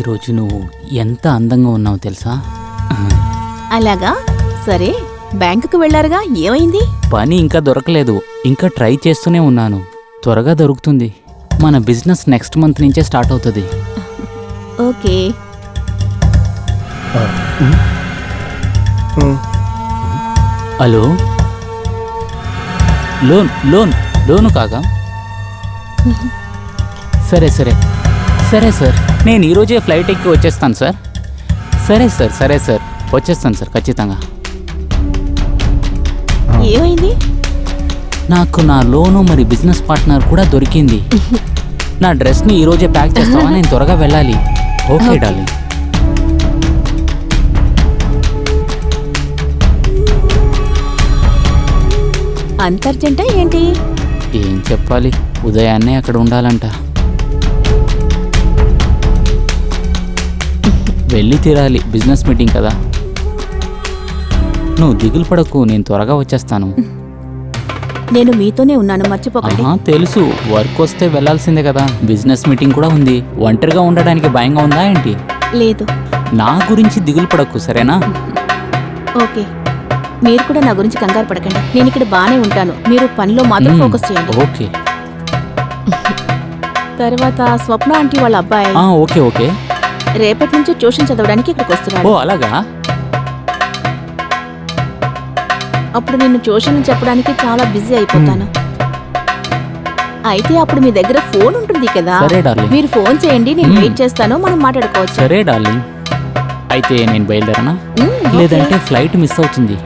ఈరోజు నువ్వు ఎంత అందంగా ఉన్నావు తెలుసా? అలాగా? సరే, బ్యాంకుకు వెళ్లారుగా, ఏమైంది? పని ఇంకా దొరకలేదు, ఇంకా ట్రై చేస్తూనే ఉన్నాను. త్వరగా దొరుకుతుంది. మన బిజినెస్ నెక్స్ట్ మంత్ నుంచే స్టార్ట్ అవుతుంది. ఓకే. హలో, లోను కాగా? సరే సరే సరే సార్, నేను ఈరోజే ఫ్లైట్ ఎక్కి వచ్చేస్తాను సార్. సరే సార్ వచ్చేస్తాను సార్ ఖచ్చితంగా. ఏమైంది? నాకు నా లోను మరి బిజినెస్ పార్ట్నర్ కూడా దొరికింది. నా డ్రెస్ని ఈరోజే ప్యాక్ చేస్తావా? నేను త్వరగా వెళ్ళాలి. Okay darling. అంతర్జంట ఏంటి? ఏం చెప్పాలి, ఉదయాన్నే అక్కడ ఉండాలంట. వెళ్ళి తీరాలి, బిజినెస్ మీటింగ్ కదా. నువ్వు దిగులు పడకు, నేను త్వరగా వచ్చేస్తాను. నేను మీతోనే ఉన్నాను, మర్చిపోకండి. తెలుసు, వర్క్ వస్తే వెళ్ళాల్సిందే కదా. బిజినెస్ మీటింగ్ కూడా ఉంది. ఒంటరిగా ఉండడానికి భయంగా ఉందా ఏంటి? లేదు. నా గురించి దిగులు పడకు, సరేనా? ఓకే, మీరు కూడా నా గురించి కంగారు పడకండి. నేను ఇక్కడ బానే ఉంటాను, మీరు పనిలో మాత్రం ఫోకస్ చేయండి. ఓకే. తర్వాత స్వప్న ఆంటీ వాళ్ళ అబ్బాయి ఓకే ఓకే రేపటి నుంచి ట్యూషన్ చదవడానికి ఇక్కడికి వస్తున్నాడు. ఓ అలాగా? అప్పుడు నేను ట్యూషన్ చెప్పడానికి చాలా బిజీ అయిపోతాను. అయితే అప్పుడు మీ దగ్గర ఫోన్ ఉంటుంది కదా, సరే డార్లింగ్. మీరు ఫోన్ చేయండి, నేను వెయిట్ చేస్తాను, మనం మాట్లాడుకోవచ్చు. సరే డార్లింగ్, అయితే నేను బయలుదేరనా? లేదంటే ఫ్లైట్ మిస్ అవుతుంది.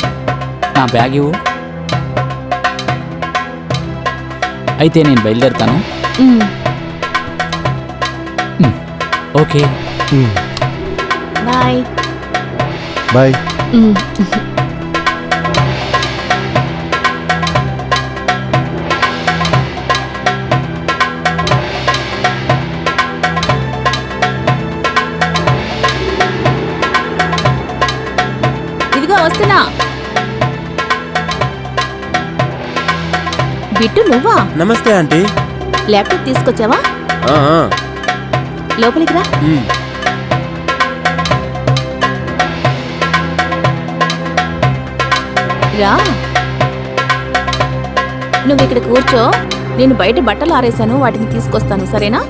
నా బ్యాగ్ ఇవ్వు. అయితే నేను బయలుదేరుతాను. Okay bye. బాయ్. ఇదిగో వస్తున్నా. బిట్టు నువ్వా? నమస్తే ఆంటీ. ల్యాప్టాప్ తీసుకొచ్చావా? లోపలికి రా. రా, నువ్వు ఇక్కడ కూర్చో, నేను బయట బట్టలు ఆరేసాను, వాటిని తీసుకొస్తాను, సరేనా?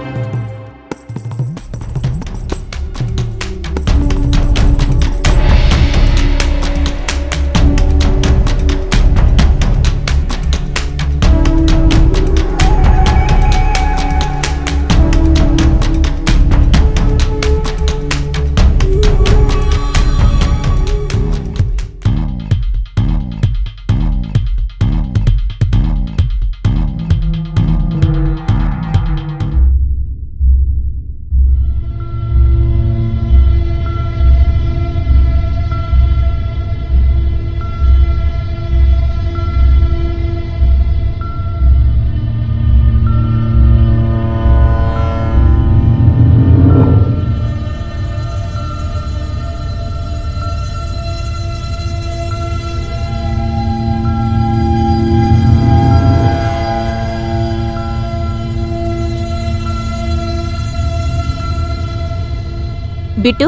బిట్టు,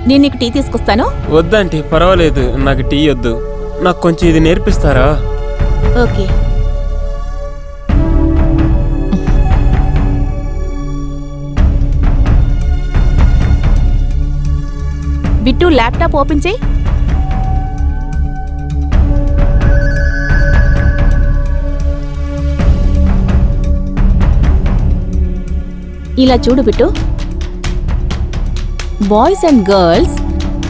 నేను నీకు టీ తీసుకొస్తాను. వద్దంటీ, పర్వాలేదు, నాకు టీ వద్దు. నాకు కొంచెం ఇది నేర్పిస్తారా? ఓకే. బిట్టు, ల్యాప్టాప్ ఓపెన్ చేయి. ఇలా చూడు బిట్టు, బాయ్స్ అండ్ గర్ల్స్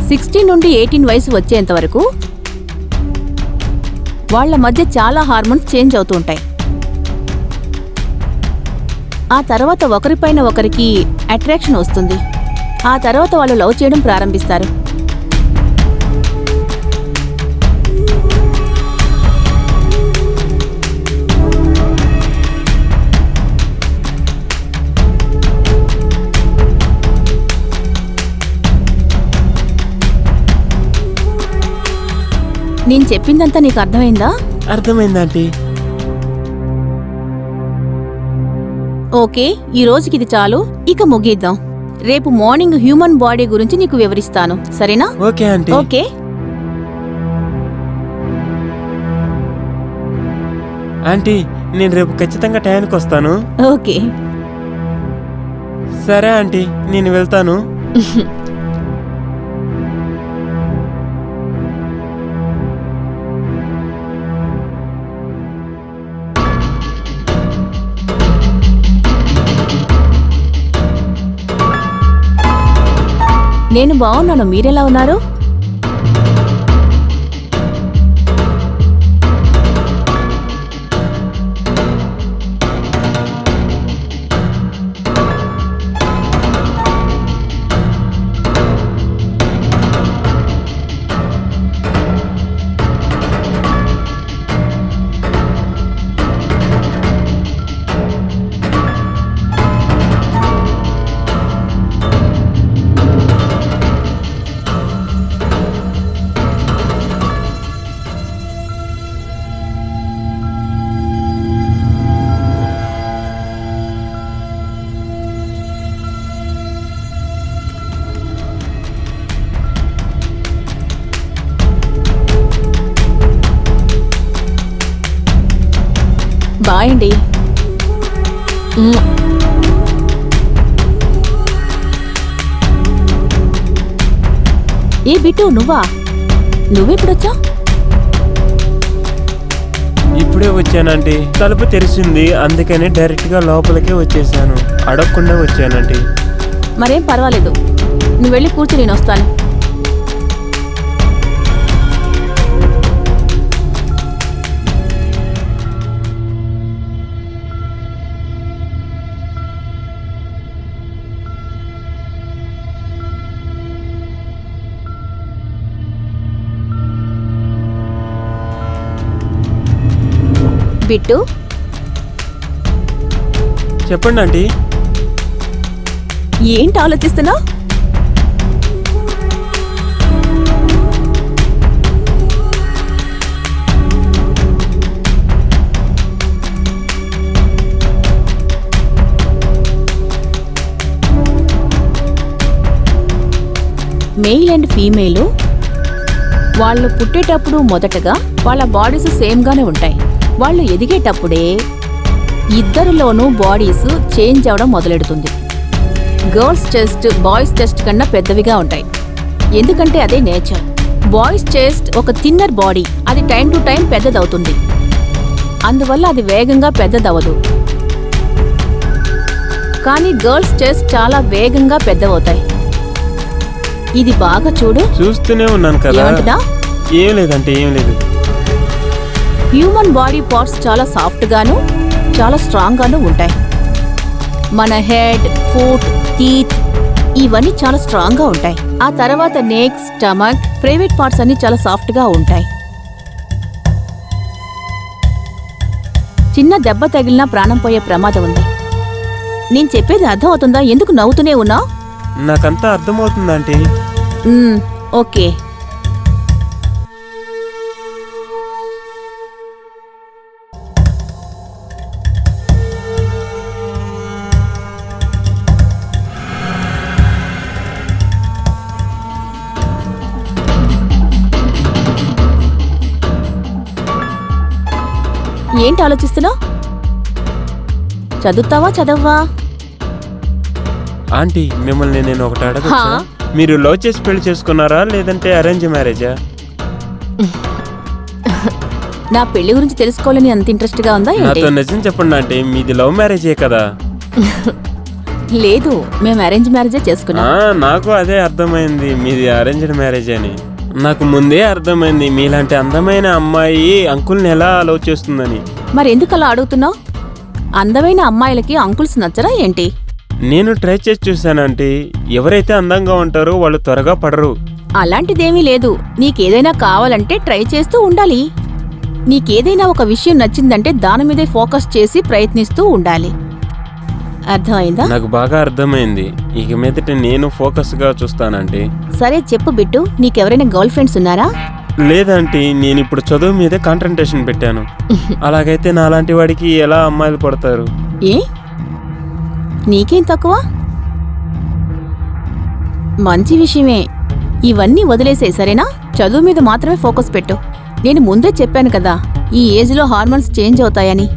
16 నుండి 18 వయసు వచ్చేంత వరకు వాళ్ళ మధ్య చాలా హార్మోన్స్ చేంజ్ అవుతూ ఉంటాయి. ఆ తర్వాత ఒకరిపైన ఒకరికి అట్రాక్షన్ వస్తుంది. ఆ తర్వాత వాళ్ళు లవ్ చేయడం ప్రారంభిస్తారు. నేను చెప్పిందంతా నీకు అర్థమైందా? అర్థమైందంటీ. ఓకే, ఈ రోజుకి ఇది చాలు, ఇక ముగిద్దాం. రేపు మార్నింగ్ హ్యూమన్ బాడీ గురించి నీకు వివరిస్తాను, సరేనా? Okay aunty. ఓకే. ఆంటీ నేను రేపు ఖచ్చితంగా టైంకి వస్తాను. ఓకే. సరే ఆంటీ, నేను వెళ్తాను. నేను బాగున్నాను, మీరెలా ఉన్నారు? బాయ్ అండి. ఏ బిట్టు, నువ్వెప్పుడొచ్చా? ఇప్పుడే వచ్చానంటీ. తలుపు తెరిచింది, అందుకని డైరెక్ట్ గా లోపలికే వచ్చేసాను. అడగకుండా వచ్చానంటీ. మరేం పర్వాలేదు, నువ్వు వెళ్ళి కూర్చో, నేను వస్తాను. బిట్టు, చెప్పండి ఆంటీ. ఏంటి ఆలోచిస్తున్నావు? మెయిల్ అండ్ ఫీమేల్ వాళ్ళు పుట్టేటప్పుడు మొదటగా వాళ్ళ బాడీస్ సేమ్గానే ఉంటాయి. వాళ్ళు ఎదిగేటప్పుడే ఇద్దరిలోనూ బాడీస్ చేంజ్ అవడం మొదలెడుతుంది. గర్ల్స్ చెస్ట్ బాయ్స్ చెస్ట్ కన్నా పెద్దవిగా ఉంటాయి, ఎందుకంటే అదే నేచర్. బాయ్స్ చెస్ట్ ఒక థిన్నర్ బాడీ, అది టైం టు టైం పెద్దదవుతుంది, అందువల్ల అది వేగంగా పెద్దదవదు. కానీ గర్ల్స్ చెస్ట్ చాలా వేగంగా పెద్దవవుతాయి. ఇది బాగా చూడు. చూస్తూనే ఉన్నాను కదా. ఏమంటున్నా? ఏం లేదంటే ఏం లేదు. హ్యూమన్ బాడీ పార్ట్స్ చాలా సాఫ్ట్ గాను చాలా స్ట్రాంగ్ గాను ఉంటాయి. మన హెడ్, ఫుట్, టీత్ ఇవన్నీ చాలా స్ట్రాంగ్ గా ఉంటాయి. ఆ తర్వాత నెక్, స్టమక్, ప్రైవేట్ పార్ట్స్ అన్ని చాలా సాఫ్ట్ గా ఉంటాయి. చిన్న దెబ్బ తగిలినా ప్రాణం పోయే ప్రమాదం ఉంది. నేను చెప్పేది అర్థం అవుతుందా? ఎందుకు నవ్వుతూనే ఉన్నావు? నాకంతా అర్థమవుతుందంటే. ఓకే. ఏంటి ఆలోచిస్తున్నావు? చదువుతావా చదవ్వా? ఆంటీ మిమ్మల్ని నేను ఒకటి అడగచ్చా? మీరు లవ్ చేసి పెళ్లి చేసుకున్నారా లేదంటే అరేంజ్ మ్యారేజా? నా పెళ్లి గురించి తెలుసుకోవాలని అంత ఇంట్రెస్ట్ గా ఉందా? నాతో నిజం చెప్పండి ఆంటీ, మీది లవ్ మ్యారేజే కదా? లేదు, మేము అరేంజ్ మ్యారేజే చేసుకున్నాం. నాకు అదే అర్థమైంది, మీది అరేంజ్డ్ మ్యారేజ్ అని. నాకు ముందే అర్థమైంది మీలాంటి అందమైన అమ్మాయి అంకుల్ని ఎలా లవ్ చేస్తుందని. మరి ఎందుకు అలా అడుగుతున్నావు? అందమైన అమ్మాయిలకి అంకుల్స్ నచ్చరా ఏంటి? నేను ట్రై చేసి చూశానంటే ఎవరైతే అందంగా ఉంటారో వాళ్ళు త్వరగా పడరు. అలాంటిదేమీ లేదు. నీకేదైనా కావాలంటే ట్రై చేస్తూ ఉండాలి. నీకేదైనా ఒక విషయం నచ్చిందంటే దాని మీదే ఫోకస్ చేసి ప్రయత్నిస్తూ ఉండాలి. అర్థమైందా? నాకు బాగా అర్థమైంది. ఇక మీదట నేను ఫోకస్ గా చూస్తానంటే. సరే చెప్పు బిట్టు, నీకెవరైనా గర్ల్ ఫ్రెండ్స్ ఉన్నారా? లేదంటే నేను ఇప్పుడు చదువు మీదే కాన్సంట్రేషన్ పెట్టాను. అలాగైతే నాలాంటి వాడికి ఎలా అమ్మాయిలు పడతారు? ఏ నీకేం తక్కువ? మంచి విషయమే. ఇవన్నీ వదిలేసే సరేనా? చదువు మీద మాత్రమే ఫోకస్ పెట్టు. నేను ముందే చెప్పాను కదా, ఈ ఏజ్లో హార్మోన్స్ చేంజ్ అవుతాయని.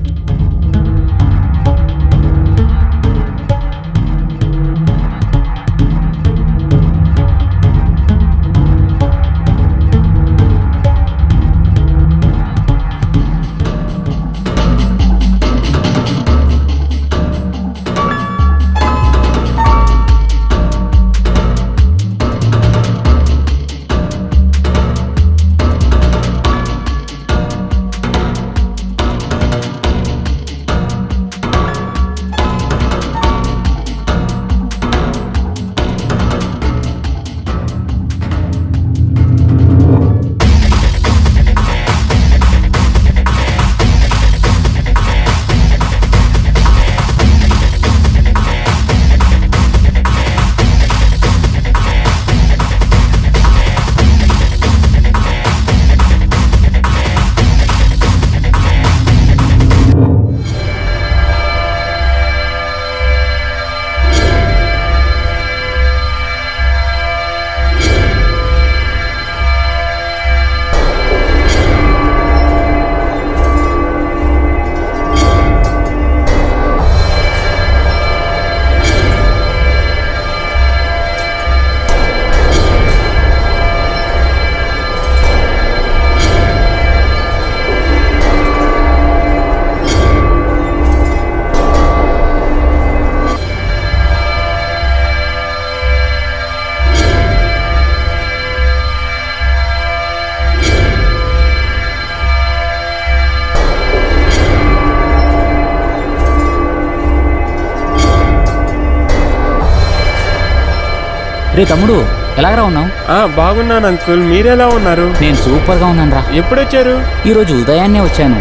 రే తమ్ముడు, ఎలాగరా ఉన్నావు? బాగున్నాను అంకుల్, మీరెలా ఉన్నారు? నేను సూపర్గా ఉన్నాను రా. ఎప్పుడొచ్చారు? ఈరోజు ఉదయాన్నే వచ్చాను.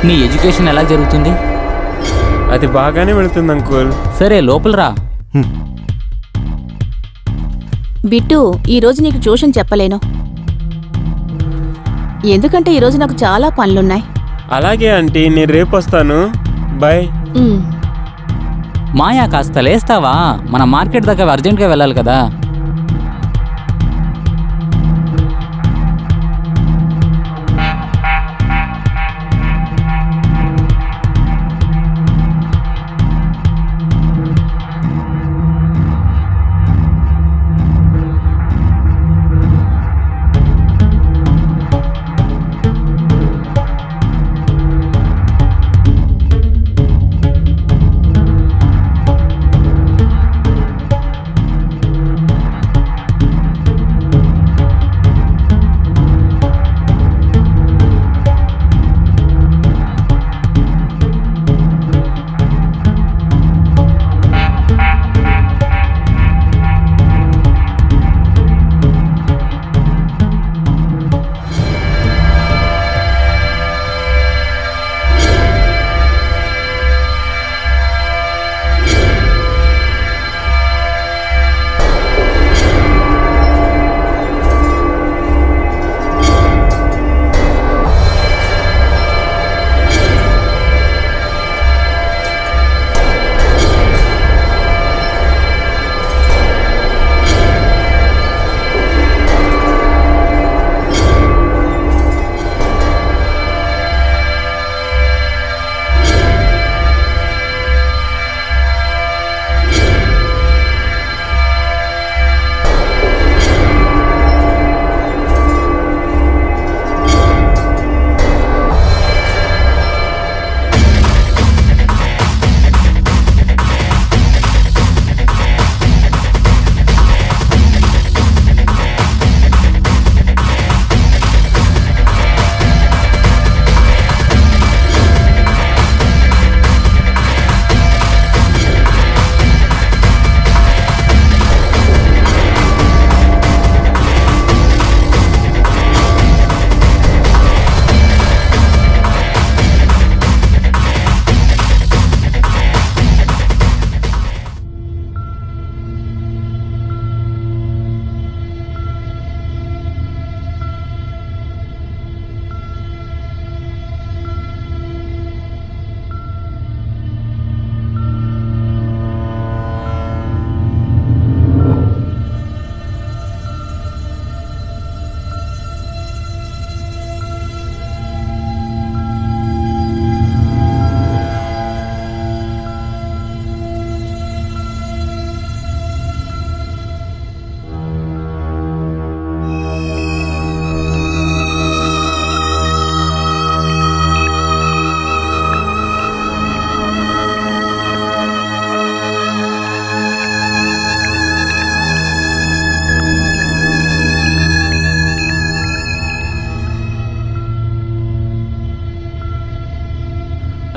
నీ ఎడ్యుకేషన్ ఎలా జరుగుతుంది? అది బాగానే వెళుతుంది అంకుల్. సరే లోపల రా. బిట్టు, ఈరోజు నీకు ట్యూషన్ చెప్పలేను. ఎందుకంటే ఈరోజు నాకు చాలా పనులున్నాయి. అలాగే ఆంటీ, నేను రేపు వస్తాను. బాయ్. మాయా, కాస్త లేస్తావా? మన మార్కెట్ దగ్గర అర్జెంట్గా వెళ్ళాలి కదా.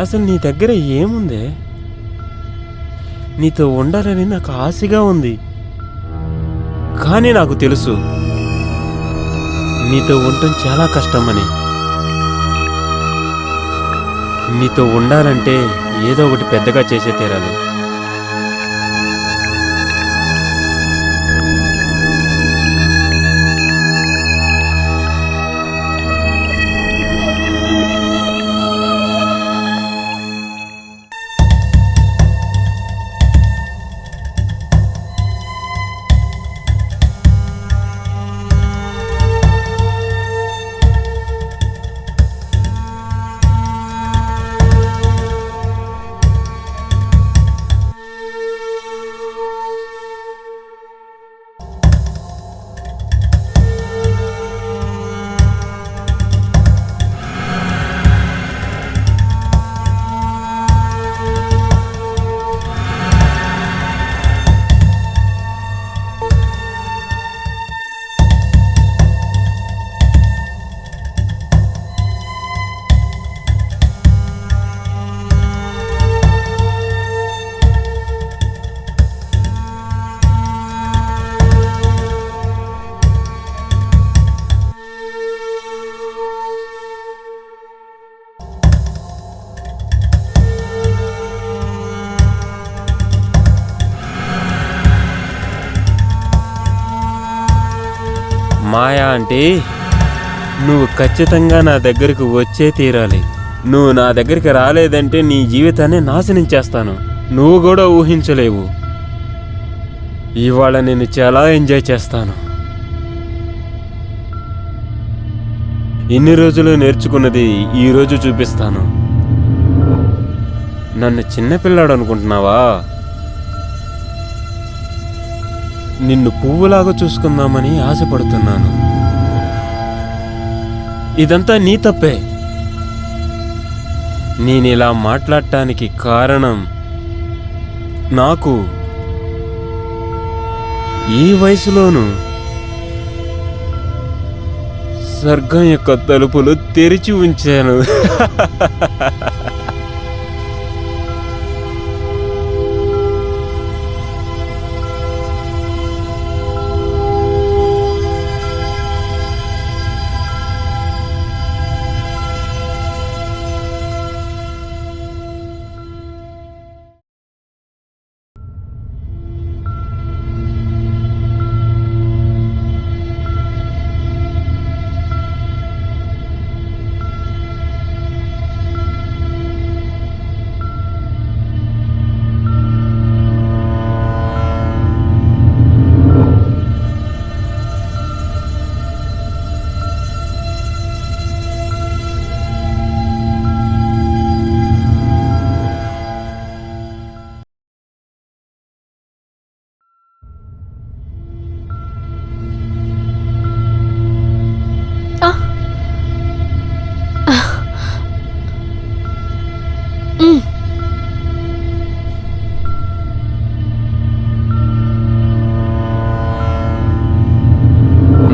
అసలు నీ దగ్గర ఏముందే? నీతో ఉండాలని నాకు ఆశగా ఉంది, కానీ నాకు తెలుసు నీతో ఉండటం చాలా కష్టమని. నీతో ఉండాలంటే ఏదో ఒకటి పెద్దగా చేసే తీరాలి. మాయా అంటే నువ్వు ఖచ్చితంగా నా దగ్గరికి వచ్చే తీరాలి. నువ్వు నా దగ్గరికి రాలేదంటే నీ జీవితాన్ని నాశనం చేస్తాను. నువ్వు కూడా ఊహించలేవు. ఇవాళ నేను చాలా ఎంజాయ్ చేస్తాను. ఇన్ని రోజులు నేర్చుకున్నది ఈరోజు చూపిస్తాను. నన్ను చిన్నపిల్లాడు అనుకుంటున్నావా? నిన్ను పువ్వులాగా చూసుకుందామని ఆశపడుతున్నాను. ఇదంతా నీ తప్పే. నేనిలా మాట్లాడటానికి కారణం నాకు ఈ వయసులోనూ స్వర్గం యొక్క తలుపులు తెరిచి ఉంచాను.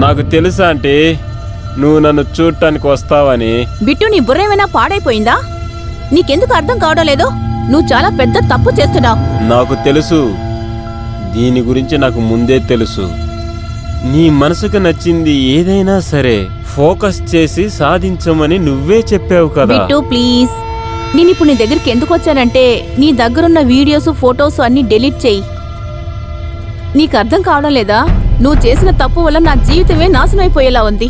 నాకు తెలుసా అంటే నువ్వు నన్ను చూడటానికి వస్తావని. బిట్టు, నీ బుర్ర ఏమైనా పాడైపోయిందా? నీకెందుకు అర్థం కావడం లేదు? నువ్వు చాలా పెద్ద తప్పు చేస్తున్నావు. నాకు తెలుసు, దీని గురించి నాకు ముందే తెలుసు. నీ మనసుకు నచ్చింది ఏదైనా సరే ఫోకస్ చేసి సాధించమని నువ్వే చెప్పావు కదా. బిట్టు ప్లీజ్, నేను ఇప్పుడు నీ దగ్గరికి ఎందుకు వచ్చానంటే నీ దగ్గరున్న వీడియోస్ ఫొటోస్ అన్ని డిలీట్ చెయ్యి. నీకు అర్థం కావడం లేదా? నువ్వు చేసిన తప్పు వల్ల నా జీవితమే నాశనం అయిపోయేలా ఉంది.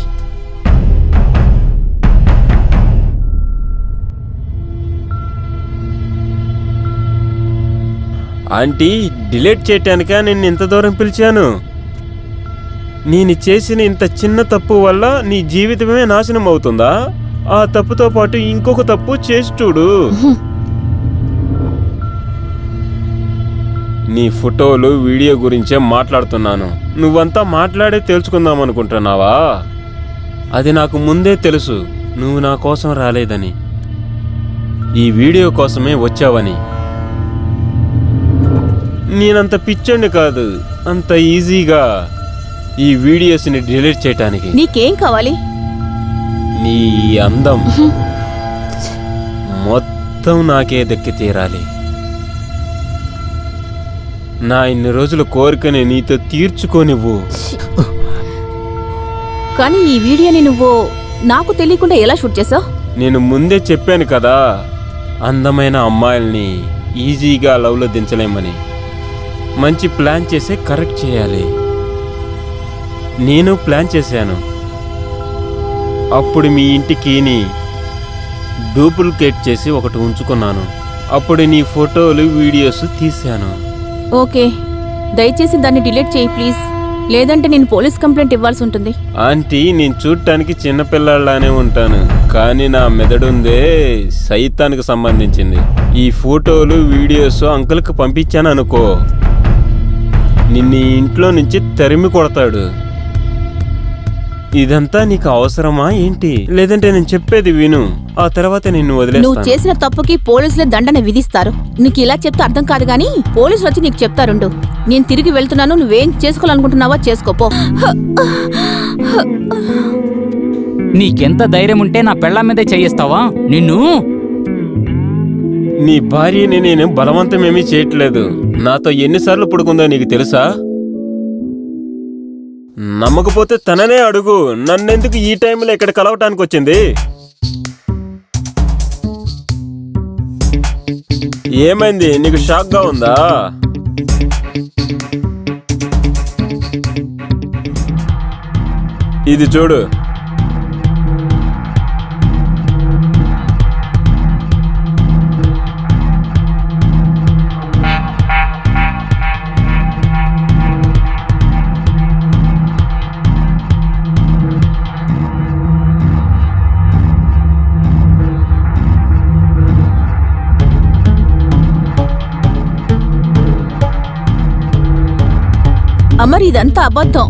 ఆంటీ, డిలీట్ చేయటానికా నేను ఇంత దూరం పిలిచాను? నేను చేసిన ఇంత చిన్న తప్పు వల్ల నీ జీవితమే నాశనం అవుతుందా? ఆ తప్పుతో పాటు ఇంకొక తప్పు చేసి చూడు. నీ ఫోటోలు వీడియో గురించే మాట్లాడుతున్నాను. నువ్వంతా మాట్లాడే తెలుసుకుందాం అనుకుంటున్నావా? అది నాకు ముందే తెలుసు, నువ్వు నా కోసం రాలేదని, ఈ వీడియో కోసమే వచ్చావని. నేనంత పిచ్చండి కాదు అంత ఈజీగా ఈ వీడియోస్ని డిలీట్ చేయటానికి. నీకేం కావాలి? నీ అందం మొత్తం మొత్తం నాకే దక్కి తీరాలి. నా ఇన్ని రోజుల కోరికని నీతో తీర్చుకోనివ్వు. కానీ ఈ వీడియోని నువ్వు నాకు తెలియకుండా ఎలా షూట్ చేసావు? నేను ముందే చెప్పాను కదా, అందమైన అమ్మాయిల్ని ఈజీగా లవ్లో దించలేమని. మంచి ప్లాన్ చేసే కరెక్ట్ చేయాలి. నేను ప్లాన్ చేశాను. అప్పుడు మీ ఇంటికి డూప్లికేట్ చేసి ఒకటి ఉంచుకున్నాను. అప్పుడు నీ ఫోటోలు వీడియోస్ తీశాను. ఓకే, దయచేసి దాన్ని డిలీట్ చేయి ప్లీజ్, లేదంటే నేను పోలీస్ కంప్లైంట్ ఇవ్వాల్సి ఉంటుంది. ఆంటీ, నేను చూడటానికి చిన్నపిల్లలానే ఉంటాను, కానీ నా మెదడుందే సైతానికి సంబంధించింది. ఈ ఫోటోలు వీడియోస్ అంకుల్కి పంపించాను అనుకో, నిన్ను ఈ ఇంట్లో నుంచి తరిమి కొడతాడు. ఇదంతా నీకు అవసరమా ఏంటి? లేదంటే నేను చెప్పేది విను, ఆ తర్వాత నిన్ను నువ్వు వదిలేస్తాను. చేసిన తప్పుకి పోలీసులే దండన విధిస్తారు. నీకు ఇలా చెప్తే అర్థం కాదు గానీ పోలీసులు వచ్చి నీకు చెప్తారుండు. నేను తిరిగి వెళ్తున్నాను, నువ్వేం చేసుకోవాలనుకుంటున్నావో చేసుకోపో. నీకెంత ధైర్యం ఉంటే నా పెళ్ళాం మీదే చేయిస్తావా? నిన్ను నీ భార్యని నేను బలవంతమేమీ చేయట్లేదు. నాతో ఎన్నిసార్లు పడుకుందో నీకు తెలుసా? నమ్మకపోతే తననే అడుగు. నన్నెందుకు ఈ టైంలో ఇక్కడ కలవటానికి వచ్చింది? ఏమైంది, నీకు షాక్గా ఉందా? ఇది చూడు. అమర్, ఇదంతా అబద్ధం.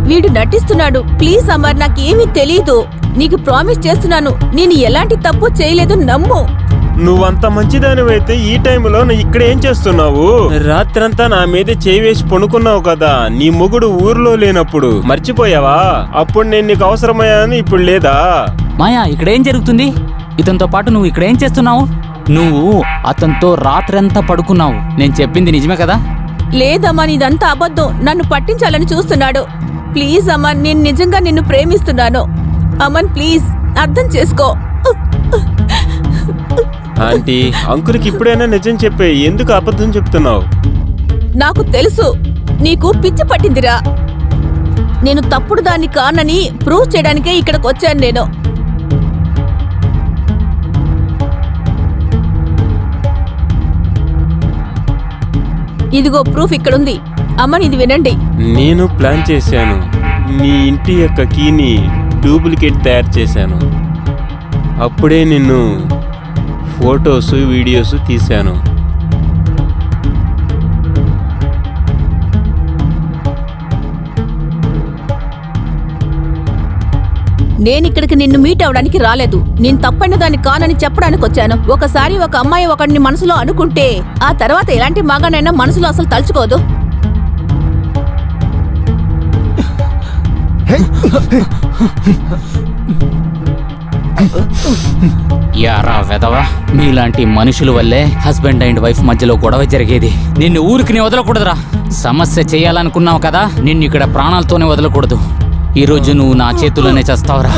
వీడు నటిస్తున్నాడు. ప్లీజ్ అమర్, నాకేమీ తెలీదు. నీకు ప్రామిస్ చేస్తున్నాను, నేను ఎలాంటి తప్పు చేయలేదు, నమ్ము. నువ్వంత మంచిదానివైతే ఈ టైంలో ఇక్కడ ఏం చేస్తున్నావు? రాత్రంతా నా మీద చేయి వేసి పడుకున్నావు కదా, నీ మొగుడు ఊర్లో లేనప్పుడు. మర్చిపోయావా? అప్పుడు నేను నీకు అవసరమయ్యాను, ఇప్పుడు లేదా? మాయా, ఇక్కడేం జరుగుతుంది? ఇతనితో పాటు నువ్వు ఇక్కడేం చేస్తున్నావు? నువ్వు అతనితో రాత్రంతా పడుకున్నావు. నేను చెప్పింది నిజమే కదా? లేదమ్మా, ఇదంతా అబద్ధం. నన్ను పట్టించాలని చూస్తున్నాడు. ప్లీజ్ అమన్, నేను నిజంగా నిన్ను ప్రేమిస్తున్నాను. అమన్ ప్లీజ్ అర్థం చేసుకో. ఆంటీ, అంకుల్కి ఇప్పుడైనా నిజం చెప్పే, ఎందుకు అబద్ధం చెప్తున్నావు? నాకు తెలుసు నీకు పిచ్చి పట్టిందిరా. నేను తప్పుడు దాన్ని కానని ప్రూవ్ చేయడానికే ఇక్కడికి వచ్చాను నేను. ఇదిగో ప్రూఫ్ ఇక్కడుంది. అమ్మని ఇది వినండి. నేను ప్లాన్ చేశాను. నీ ఇంటి యొక్క కీని డూప్లికేట్ తయారు చేశాను. అప్పుడే నిన్ను ఫొటోస్ వీడియోస్ తీశాను. నేనిక్కడికి నిన్ను మీట్ అవడానికి రాలేదు. నేను తప్పైన దాన్ని కానని చెప్పడానికి వచ్చాను. ఒకసారి ఒక అమ్మాయి ఒకడిని మనసులో అనుకుంటే ఆ తర్వాత ఎలాంటి మగానైనా మనసులో అసలు తలుచుకోదు. యారా వెదవా, మీలాంటి మనుషుల వల్లే హస్బెండ్ అండ్ వైఫ్ మధ్యలో గొడవ జరిగేది. నిన్ను ఊరికి వదలకూడదురా. సమస్య చేయాలనుకున్నావు కదా, నిన్ను ఇక్కడ ప్రాణాలతోనే వదలకూడదు. ఈరోజు నువ్వు నా చేతుల్లోనే చేస్తావురా.